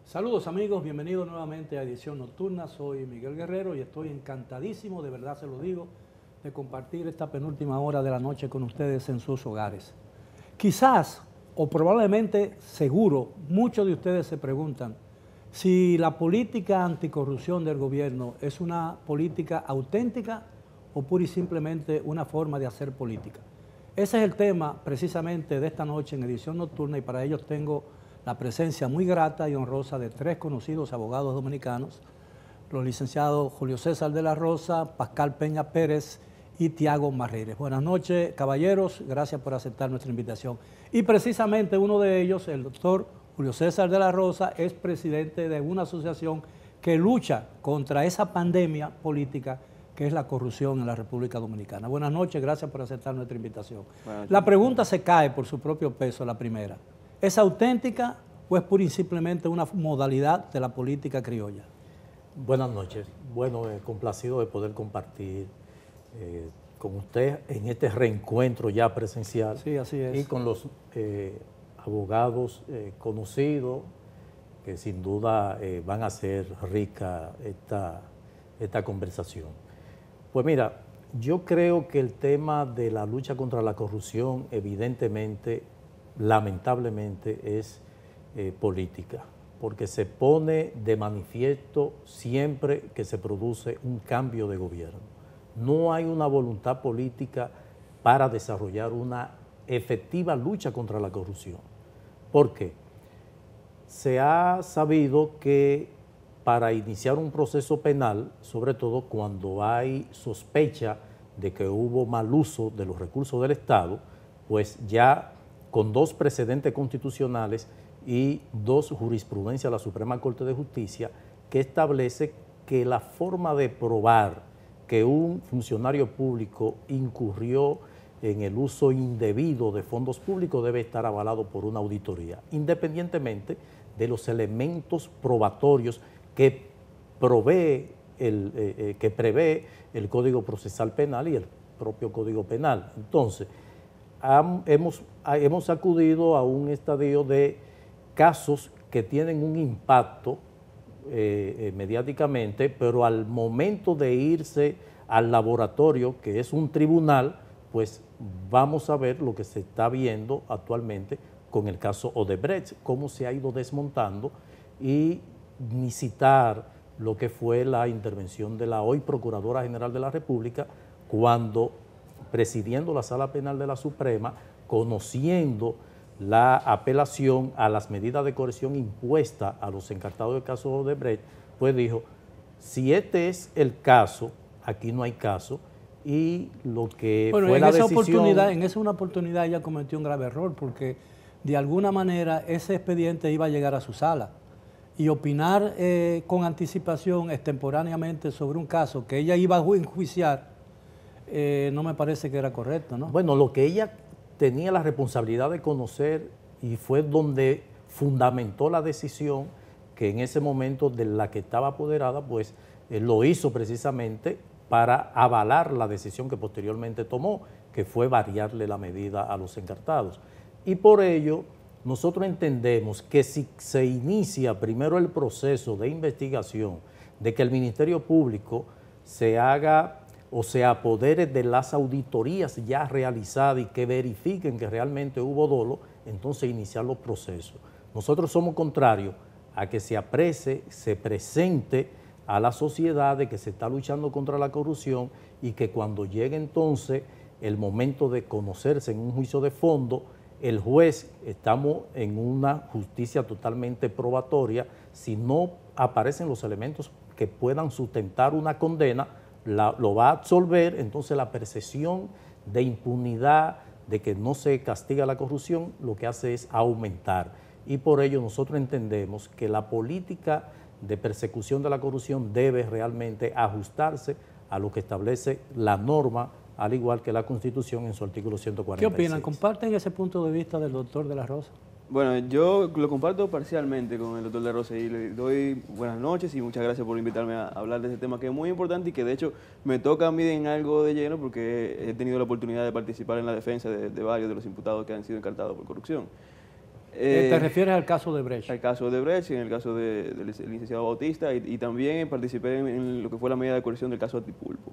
Saludos amigos, bienvenidos nuevamente a Edición Nocturna. Soy Miguel Guerrero y estoy encantadísimo, de verdad se lo digo, de compartir esta penúltima hora de la noche con ustedes en sus hogares. Quizás, o probablemente seguro, muchos de ustedes se preguntan si la política anticorrupción del gobierno es una política auténtica o pura y simplemente una forma de hacer política. Ese es el tema precisamente de esta noche en Edición Nocturna y para ello tengo la presencia muy grata y honrosa de tres conocidos abogados dominicanos, los licenciados Julio César de la Rosa, Pascal Peña Pérez y Tiago Marrírez. Buenas noches, caballeros, gracias por aceptar nuestra invitación. Y precisamente uno de ellos, el doctor Julio César de la Rosa, es presidente de una asociación que lucha contra esa pandemia política que es la corrupción en la República Dominicana. Buenas noches, gracias por aceptar nuestra invitación. La pregunta se cae por su propio peso, la primera. ¿Es auténtica o es pura y simplemente una modalidad de la política criolla? Buenas noches. Bueno, complacido de poder compartir con usted en este reencuentro ya presencial. Sí, así es. Y con los abogados conocidos que sin duda van a hacer rica esta conversación. Pues mira, yo creo que el tema de la lucha contra la corrupción evidentemente, lamentablemente, es política, porque se pone de manifiesto siempre que se produce un cambio de gobierno. No hay una voluntad política para desarrollar una efectiva lucha contra la corrupción. ¿Por qué? Se ha sabido que para iniciar un proceso penal, sobre todo cuando hay sospecha de que hubo mal uso de los recursos del Estado, pues ya con dos precedentes constitucionales y dos jurisprudencias de la Suprema Corte de Justicia que establece que la forma de probar que un funcionario público incurrió en el uso indebido de fondos públicos debe estar avalado por una auditoría, independientemente de los elementos probatorios que prevé el Código Procesal Penal y el propio Código Penal. Entonces, hemos acudido a un estadio de casos que tienen un impacto mediáticamente, pero al momento de irse al laboratorio, que es un tribunal, pues vamos a ver lo que se está viendo actualmente con el caso Odebrecht, cómo se ha ido desmontando y ni citar lo que fue la intervención de la hoy Procuradora General de la República cuando, presidiendo la Sala Penal de la Suprema, conociendo la apelación a las medidas de coerción impuestas a los encartados del caso Odebrecht, pues dijo, si este es el caso, aquí no hay caso, y lo que fue la decisión... En esa oportunidad ella cometió un grave error, porque de alguna manera ese expediente iba a llegar a su sala, y opinar con anticipación, extemporáneamente, sobre un caso que ella iba a enjuiciar, no me parece que era correcto, ¿no? Bueno, lo que ella tenía la responsabilidad de conocer y fue donde fundamentó la decisión que en ese momento de la que estaba apoderada, pues lo hizo precisamente para avalar la decisión que posteriormente tomó, que fue variarle la medida a los encartados. Y por ello, nosotros entendemos que si se inicia primero el proceso de investigación, de que el Ministerio Público se haga o se apodere de las auditorías ya realizadas y que verifiquen que realmente hubo dolo, entonces iniciar los procesos. Nosotros somos contrarios a que se aprese, se presente a la sociedad de que se está luchando contra la corrupción y que cuando llegue entonces el momento de conocerse en un juicio de fondo, el juez, estamos en una justicia totalmente probatoria, si no aparecen los elementos que puedan sustentar una condena, lo va a absolver, entonces la percepción de impunidad, de que no se castiga la corrupción, lo que hace es aumentar. Y por ello nosotros entendemos que la política de persecución de la corrupción debe realmente ajustarse a lo que establece la norma, al igual que la Constitución en su artículo 146. ¿Qué opinan? ¿Comparten ese punto de vista del doctor de la Rosa? Bueno, yo lo comparto parcialmente con el doctor de la Rosa y le doy buenas noches y muchas gracias por invitarme a hablar de este tema que es muy importante y que de hecho me toca a mí en algo de lleno porque he tenido la oportunidad de participar en la defensa de varios de los imputados que han sido encartados por corrupción. ¿Te refieres al caso de Brecht? Al caso de Brecht, en el caso del licenciado Bautista, y también participé en lo que fue la medida de coerción del caso Antipulpo.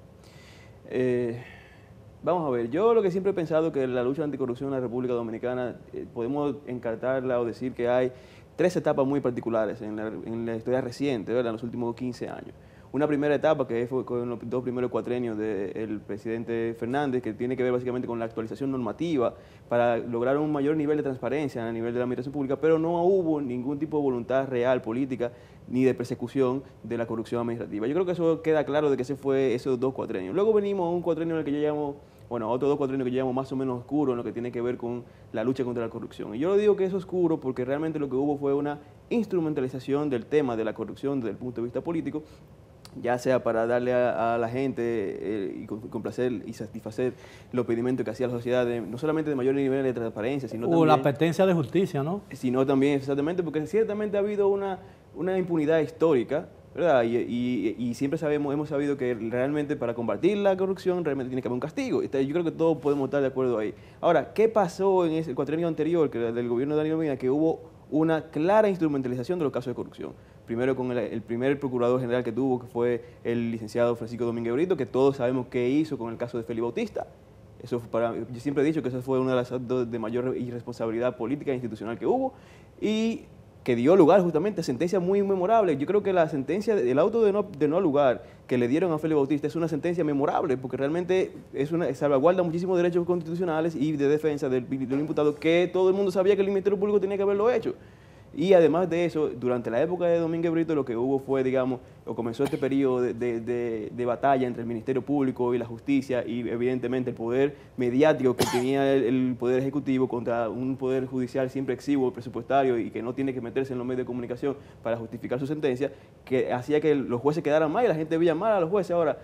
Vamos a ver, yo lo que siempre he pensado que la lucha anticorrupción en la República Dominicana podemos encartarla o decir que hay 3 etapas muy particulares en la historia reciente, ¿verdad? En los últimos 15 años. Una primera etapa que fue con los 2 primeros cuatrenios del presidente Fernández, que tiene que ver básicamente con la actualización normativa para lograr un mayor nivel de transparencia a nivel de la administración pública, pero no hubo ningún tipo de voluntad real política ni de persecución de la corrupción administrativa. Yo creo que eso queda claro de que ese fue esos 2 cuatrenios. Luego venimos a un cuatrenio en el que yo llamo, bueno, otros 2 cuatrenios que yo llamo más o menos oscuro en lo que tiene que ver con la lucha contra la corrupción. Y yo lo digo que es oscuro porque realmente lo que hubo fue una instrumentalización del tema de la corrupción desde el punto de vista político, ya sea para darle a la gente y complacer y satisfacer los pedimentos que hacía la sociedad, no solamente de mayor nivel de transparencia, sino también... la apetencia de justicia, ¿no? Sino también, exactamente, porque ciertamente ha habido una impunidad histórica, ¿verdad? Y siempre hemos sabido que realmente para combatir la corrupción realmente tiene que haber un castigo. Yo creo que todos podemos estar de acuerdo ahí. Ahora, ¿qué pasó en el cuatrienio anterior, que era del gobierno de Danilo Medina, que hubo una clara instrumentalización de los casos de corrupción? Primero con el primer procurador general que tuvo, que fue el licenciado Francisco Domínguez Brito, que todos sabemos qué hizo con el caso de Félix Bautista. Yo siempre he dicho que esa fue una de las actos de mayor irresponsabilidad política e institucional que hubo y que dio lugar justamente a sentencias muy memorables. Yo creo que la sentencia, el auto de no lugar que le dieron a Félix Bautista es una sentencia memorable porque realmente salvaguarda muchísimos derechos constitucionales y de defensa del imputado que todo el mundo sabía que el Ministerio Público tenía que haberlo hecho. Y además de eso, durante la época de Domínguez Brito lo que hubo fue, digamos, o comenzó este periodo de batalla entre el Ministerio Público y la justicia y evidentemente el poder mediático que tenía el Poder Ejecutivo contra un Poder Judicial siempre exiguo, presupuestario y que no tiene que meterse en los medios de comunicación para justificar su sentencia, que hacía que los jueces quedaran mal y la gente veía mal a los jueces. Ahora,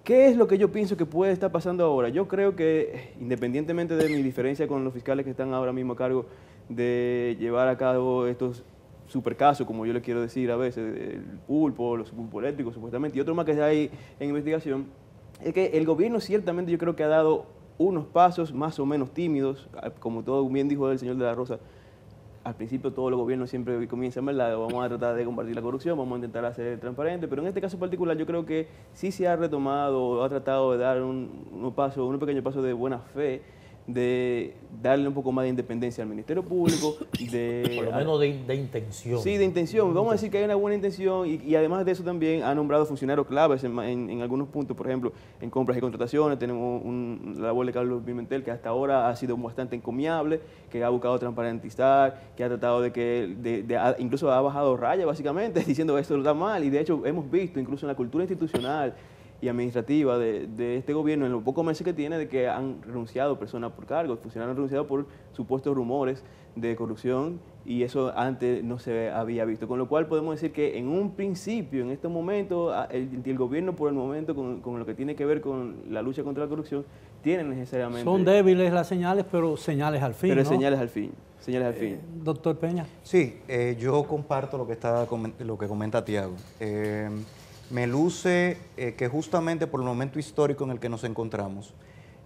¿qué es lo que yo pienso que puede estar pasando ahora? Yo creo que, independientemente de mi diferencia con los fiscales que están ahora mismo a cargo de llevar a cabo estos supercasos, como yo le quiero decir a veces, el pulpo, los pulpos eléctricos supuestamente, y otro más que hay en investigación, es que el gobierno ciertamente yo creo que ha dado unos pasos más o menos tímidos, como todo bien dijo el señor de la Rosa. Al principio todos los gobiernos siempre comienzan, ¿verdad? Vamos a tratar de combatir la corrupción, vamos a intentar hacer transparente, pero en este caso particular yo creo que sí se ha retomado, ha tratado de dar un pequeño paso de buena fe, de darle un poco más de independencia al Ministerio Público. Por lo menos de intención. Sí, de intención. Vamos a decir que hay una buena intención y además de eso también ha nombrado funcionarios claves en algunos puntos, por ejemplo, en compras y contrataciones. Tenemos la labor de Carlos Pimentel, que hasta ahora ha sido bastante encomiable, que ha buscado transparentizar, que ha tratado de que, incluso ha bajado raya básicamente, diciendo que esto está mal. Y de hecho hemos visto incluso en la cultura institucional y administrativa de este gobierno, en los pocos meses que tiene, de que han renunciado personas por cargos, funcionarios han renunciado por supuestos rumores de corrupción y eso antes no se había visto. Con lo cual podemos decir que en un principio, en estos momentos, el gobierno por el momento con lo que tiene que ver con la lucha contra la corrupción, tiene necesariamente... Son débiles las señales, pero señales al fin, pero ¿no? señales al fin, señales al fin. Doctor Peña. Sí, yo comparto lo que comenta Tiago. Me luce que justamente por el momento histórico en el que nos encontramos,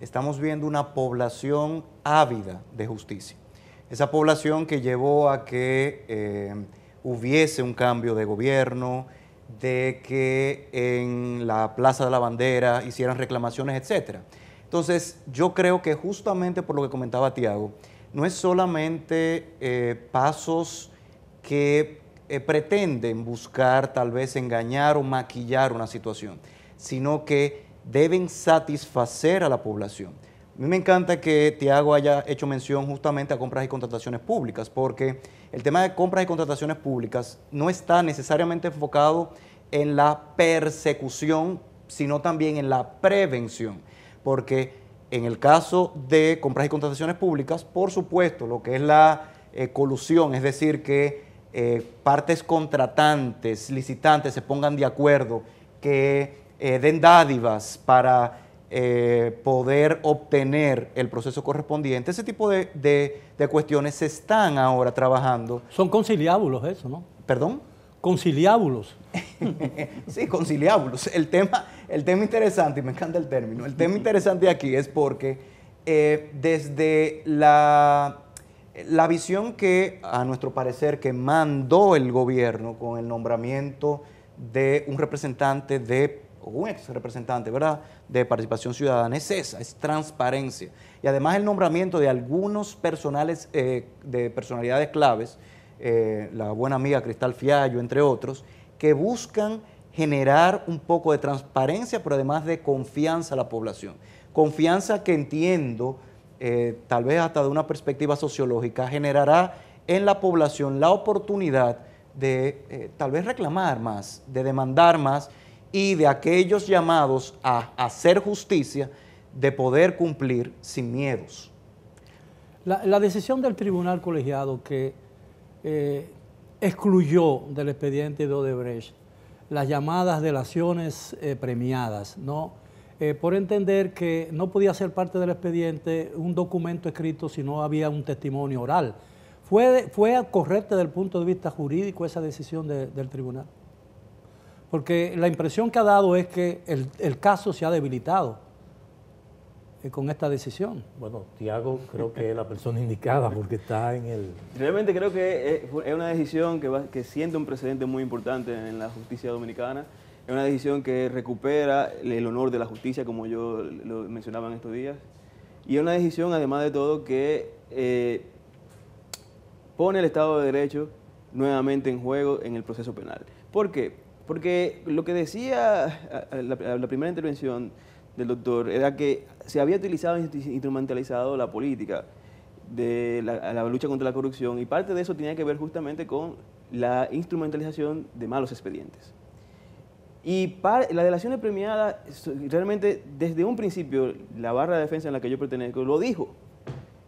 estamos viendo una población ávida de justicia. Esa población que llevó a que hubiese un cambio de gobierno, de que en la Plaza de la Bandera hicieran reclamaciones, etc. Entonces, yo creo que justamente por lo que comentaba Tiago, no es solamente pasos que pretenden buscar tal vez engañar o maquillar una situación, sino que deben satisfacer a la población. A mí me encanta que Tiago haya hecho mención justamente a compras y contrataciones públicas, porque el tema de compras y contrataciones públicas no está necesariamente enfocado en la persecución, sino también en la prevención, porque en el caso de compras y contrataciones públicas, por supuesto, lo que es la colusión, es decir, que partes contratantes, licitantes se pongan de acuerdo, que den dádivas para poder obtener el proceso correspondiente. Ese tipo de cuestiones se están ahora trabajando. Son conciliábulos eso, ¿no? ¿Perdón? Conciliábulos. Sí, conciliábulos. El tema interesante, y me encanta el término, el tema interesante aquí es porque desde la La visión que, a nuestro parecer, que mandó el gobierno con el nombramiento de un representante o un ex representante, ¿verdad?, de Participación Ciudadana es esa, es transparencia. Y además el nombramiento de algunos personales, de personalidades claves, la buena amiga Cristal Fiallo, entre otros, que buscan generar un poco de transparencia, pero además de confianza a la población. Confianza que entiendo, tal vez hasta de una perspectiva sociológica, generará en la población la oportunidad de tal vez reclamar más, de demandar más, y de aquellos llamados a hacer justicia, de poder cumplir sin miedos. La decisión del tribunal colegiado que excluyó del expediente de Odebrecht las llamadas delaciones premiadas, ¿no? Por entender que no podía ser parte del expediente un documento escrito si no había un testimonio oral. ¿Fue correcta desde el punto de vista jurídico esa decisión del tribunal? Porque la impresión que ha dado es que el caso se ha debilitado con esta decisión. Bueno, Tiago creo que es la persona indicada porque está en el... Realmente creo que es una decisión que siente un precedente muy importante en la justicia dominicana. Es una decisión que recupera el honor de la justicia, como yo lo mencionaba en estos días. Y es una decisión, además de todo, que pone el Estado de Derecho nuevamente en juego en el proceso penal. ¿Por qué? Porque lo que decía la primera intervención del doctor era que se había utilizado e instrumentalizado la política de la lucha contra la corrupción, y parte de eso tenía que ver justamente con la instrumentalización de malos expedientes. Y la delación premiada, realmente desde un principio, la barra de defensa en la que yo pertenezco lo dijo,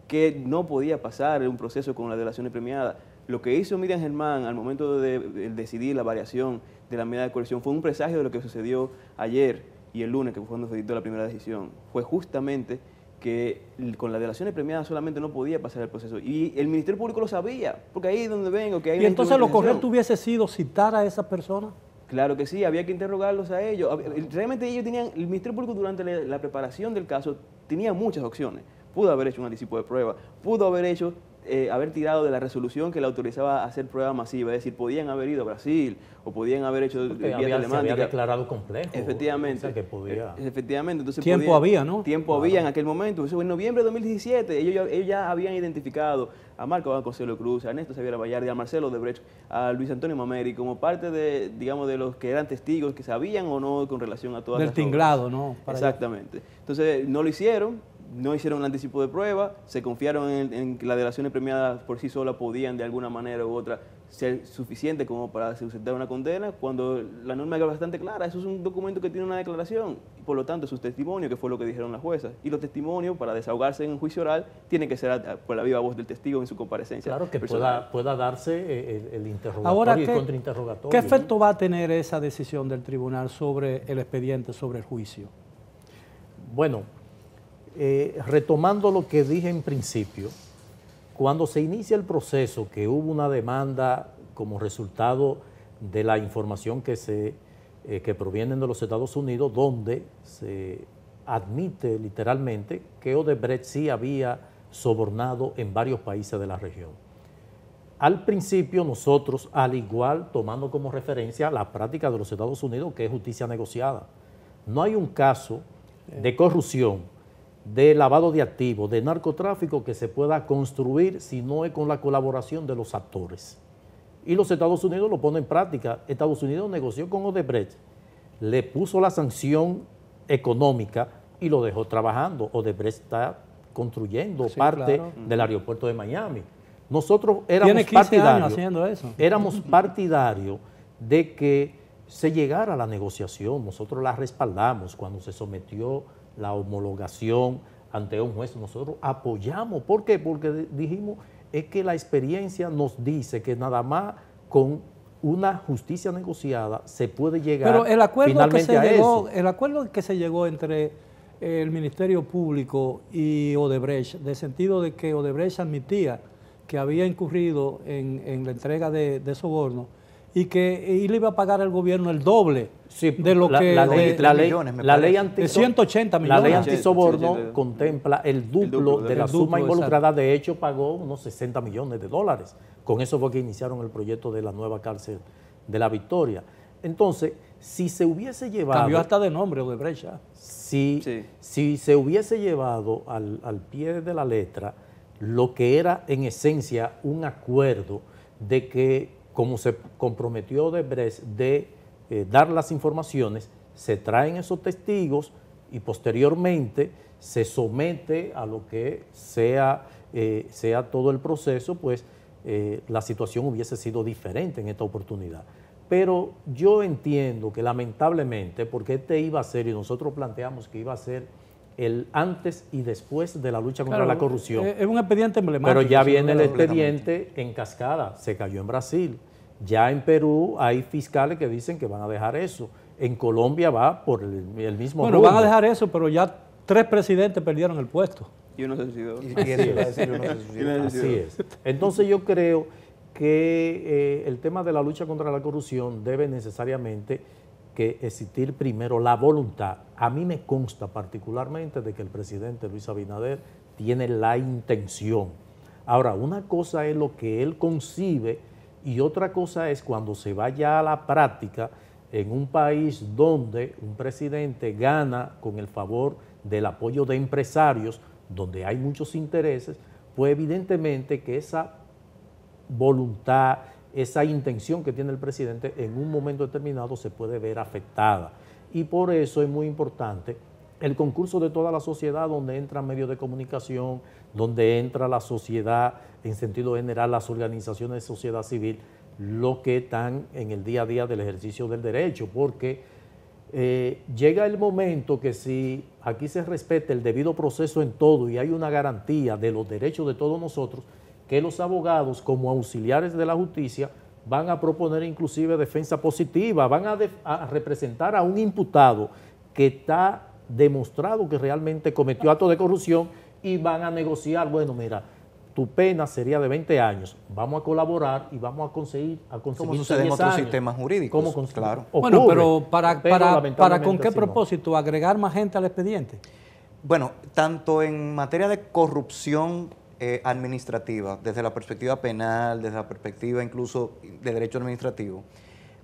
que no podía pasar un proceso con la delación premiada. Lo que hizo Miriam Germán al momento de decidir la variación de la medida de coerción fue un presagio de lo que sucedió ayer y el lunes, que fue cuando se dictó la primera decisión. Fue justamente que con la delación premiada solamente no podía pasar el proceso. Y el Ministerio Público lo sabía, porque ahí es donde vengo. Que hay ¿Y entonces lo correcto hubiese sido citar a esas personas? Claro que sí, había que interrogarlos a ellos. Realmente ellos tenían, el Ministerio Público durante la preparación del caso tenía muchas opciones. Pudo haber hecho un anticipo de prueba, pudo haber tirado de la resolución que le autorizaba a hacer prueba masiva, es decir, podían haber ido a Brasil o podían haber hecho vía telemática. Se había declarado complejo. Efectivamente. O sea, que podía... Efectivamente. Entonces tiempo había, ¿no? Tiempo había en aquel momento. Eso en noviembre de 2017 ellos ya habían identificado a Marco Bancocello Cruz, a Ernesto Xavier Vallardi, a Marcelo Odebrecht, a Luis Antonio Mameri, como parte de, digamos, de los que eran testigos, que sabían o no con relación a todas las del tinglado, ¿no? Exactamente. Entonces no lo hicieron. No hicieron un anticipo de prueba, se confiaron en que las delaciones premiadas por sí solas podían de alguna manera u otra ser suficiente como para sustentar una condena, cuando la norma es bastante clara. Eso es un documento que tiene una declaración, y por lo tanto sus testimonios, que fue lo que dijeron las juezas, y los testimonios para desahogarse en un juicio oral tienen que ser por la viva voz del testigo en su comparecencia. Claro, que pueda darse el interrogatorio. Ahora, y el contrainterrogatorio. ¿qué efecto va a tener esa decisión del tribunal sobre el expediente, sobre el juicio? Bueno, retomando lo que dije en principio, cuando se inicia el proceso, que hubo una demanda como resultado de la información que provienen de los Estados Unidos, donde se admite literalmente que Odebrecht sí había sobornado en varios países de la región. Al principio nosotros, al igual, tomando como referencia la práctica de los Estados Unidos, que es justicia negociada, no hay un caso de corrupción, de lavado de activos, de narcotráfico que se pueda construir si no es con la colaboración de los actores. Y los Estados Unidos lo pone en práctica. Estados Unidos negoció con Odebrecht, le puso la sanción económica y lo dejó trabajando. Odebrecht está construyendo parte del aeropuerto de Miami. Nosotros éramos partidarios, haciendo eso. Éramos partidarios de que se llegara a la negociación. Nosotros la respaldamos cuando se sometió la homologación ante un juez. Nosotros apoyamos. ¿Por qué? Porque dijimos, es que la experiencia nos dice que nada más con una justicia negociada se puede llegar. Pero el acuerdo finalmente a eso. El acuerdo que se llegó entre el Ministerio Público y Odebrecht, de sentido de que Odebrecht admitía que había incurrido en la entrega de soborno, y le iba a pagar al gobierno el doble Sí, de lo que... la ley, millones, me la ley parece. de 180 La ley millones. antisoborno 180. contempla el duplo de la el duplo, suma involucrada. exacto. De hecho, pagó unos 60 millones de dólares. Con eso fue que iniciaron el proyecto de la nueva cárcel de la Victoria. Entonces, si se hubiese llevado... Cambió hasta de nombre Odebrecht. Si, Sí. si se hubiese llevado al pie de la letra lo que era en esencia un acuerdo de que, como se comprometió Odebrecht de dar las informaciones, se traen esos testigos y posteriormente se somete a lo que sea todo el proceso, pues la situación hubiese sido diferente en esta oportunidad. Pero yo entiendo que lamentablemente, porque este iba a ser, y nosotros planteamos que iba a ser el antes y después de la lucha contra la corrupción. Es un expediente emblemático. Pero ya viene el completamente. expediente en cascada, se cayó en Brasil. Ya en Perú hay fiscales que dicen que van a dejar eso. En Colombia va por el mismo Bueno, rumbo. van a dejar eso, pero ya 3 presidentes perdieron el puesto. Y uno se suicidó. Y eso iba a decir, uno se suicida. Así es. Entonces yo creo que el tema de la lucha contra la corrupción debe necesariamente que existir primero la voluntad. A mí me consta particularmente de que el presidente Luis Abinader tiene la intención. Ahora, una cosa es lo que él concibe y otra cosa es cuando se vaya a la práctica en un país donde un presidente gana con el favor del apoyo de empresarios, donde hay muchos intereses, pues evidentemente que esa voluntad, esa intención que tiene el presidente en un momento determinado se puede ver afectada. Y por eso es muy importante el concurso de toda la sociedad, donde entran medios de comunicación, donde entra la sociedad, en sentido general las organizaciones de sociedad civil, lo que están en el día a día del ejercicio del derecho, porque llega el momento que si aquí se respeta el debido proceso en todo y hay una garantía de los derechos de todos nosotros, que los abogados como auxiliares de la justicia van a proponer inclusive defensa positiva, van a representar a un imputado que está demostrado que realmente cometió actos de corrupción y van a negociar, bueno, mira, tu pena sería de 20 años, vamos a colaborar y vamos a conseguir Como sucede en 10 otros años. sistemas jurídicos, ¿Cómo claro. Bueno, Ocurre, pero ¿para lamentablemente con qué así no. propósito? ¿Agregar más gente al expediente? Bueno, tanto en materia de corrupción administrativa, desde la perspectiva penal, desde la perspectiva incluso de derecho administrativo,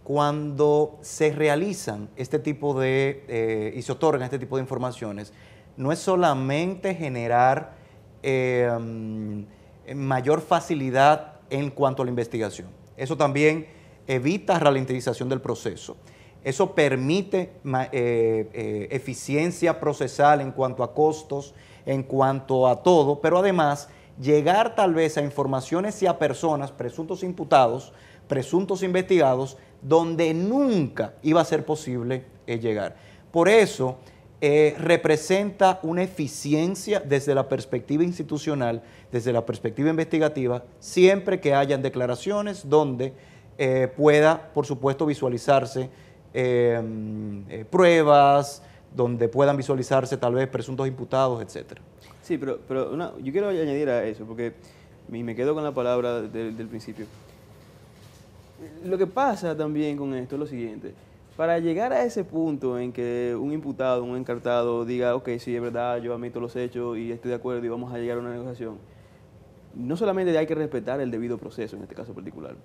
cuando se realizan este tipo de, y se otorgan este tipo de informaciones, no es solamente generar mayor facilidad en cuanto a la investigación, eso también evita ralentización del proceso. Eso permite eficiencia procesal en cuanto a costos, en cuanto a todo, pero además llegar tal vez a informaciones y a personas, presuntos imputados, presuntos investigados, donde nunca iba a ser posible llegar. Por eso representa una eficiencia desde la perspectiva institucional, desde la perspectiva investigativa, siempre que hayan declaraciones donde pueda, por supuesto, visualizarse pruebas, donde puedan visualizarse tal vez presuntos imputados, etcétera. Sí, pero yo quiero añadir a eso, porque me quedo con la palabra del principio. Lo que pasa también con esto es lo siguiente. Para llegar a ese punto en que un imputado, un encartado diga, ok, sí, es verdad, yo admito los hechos y estoy de acuerdo y vamos a llegar a una negociación, no solamente hay que respetar el debido proceso en este caso particular,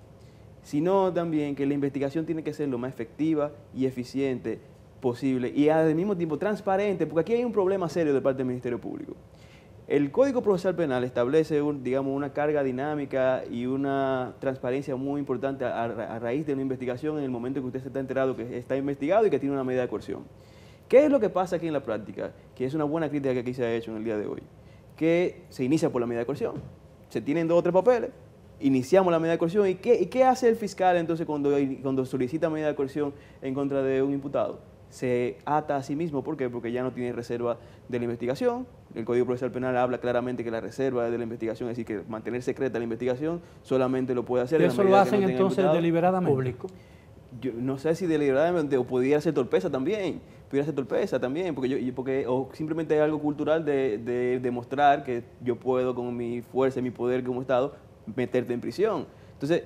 sino también que la investigación tiene que ser lo más efectiva y eficiente posible y al mismo tiempo transparente, porque aquí hay un problema serio de parte del Ministerio Público. El Código Procesal Penal establece, digamos, una carga dinámica y una transparencia muy importante a raíz de una investigación en el momento en que usted se está enterado que está investigado y que tiene una medida de coerción. ¿Qué es lo que pasa aquí en la práctica? Que es una buena crítica que aquí se ha hecho en el día de hoy. Que se inicia por la medida de coerción. Se tienen 2 o 3 papeles, iniciamos la medida de coerción. ¿Y qué hace el fiscal entonces cuando solicita medida de coerción en contra de un imputado? Se ata a sí mismo. ¿Por qué? Porque ya no tiene reserva de la investigación. El Código Procesal Penal habla claramente que la reserva de la investigación, es decir, que mantener secreta la investigación, solamente lo puede hacer. ¿Y eso lo hacen entonces deliberadamente? Público. Yo no sé si deliberadamente o pudiera ser torpeza también, o simplemente hay algo cultural de demostrar que yo puedo con mi fuerza y mi poder como Estado meterte en prisión. Entonces,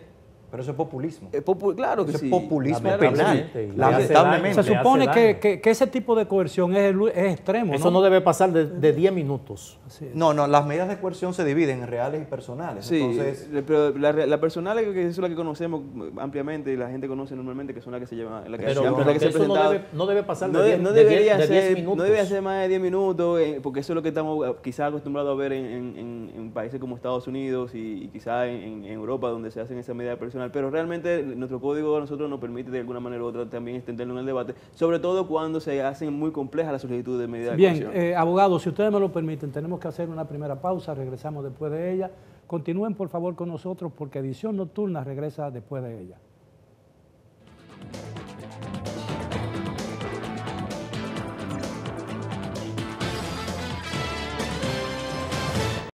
Pero eso es populismo. Claro que Eso sí. es populismo Lamentablemente, penal. y le hace Lamentablemente. daño. Se le supone hace que ese tipo de coerción es extremo, Eso no debe pasar de 10 minutos. Así es. No, las medidas de coerción se dividen en reales y personales. Sí, Entonces, pero la personal que es la que conocemos ampliamente y la gente conoce normalmente, que son las que se llevan, la que Pero siempre- como la que que se eso no presentado. no debe pasar No, de 10 no debería de 10 ser, minutos. no debería ser más de 10 minutos, porque eso es lo que estamos quizás acostumbrados a ver en países como Estados Unidos y quizás en Europa, donde se hacen esa medida personal. Pero realmente nuestro código a nosotros nos permite de alguna manera u otra también extenderlo en el debate, sobre todo cuando se hacen muy complejas las solicitudes de medida de Bien, coerción. abogado, si ustedes me lo permiten, tenemos que hacer una primera pausa, regresamos después de ella. Continúen por favor con nosotros porque Edición Nocturna regresa después de ella.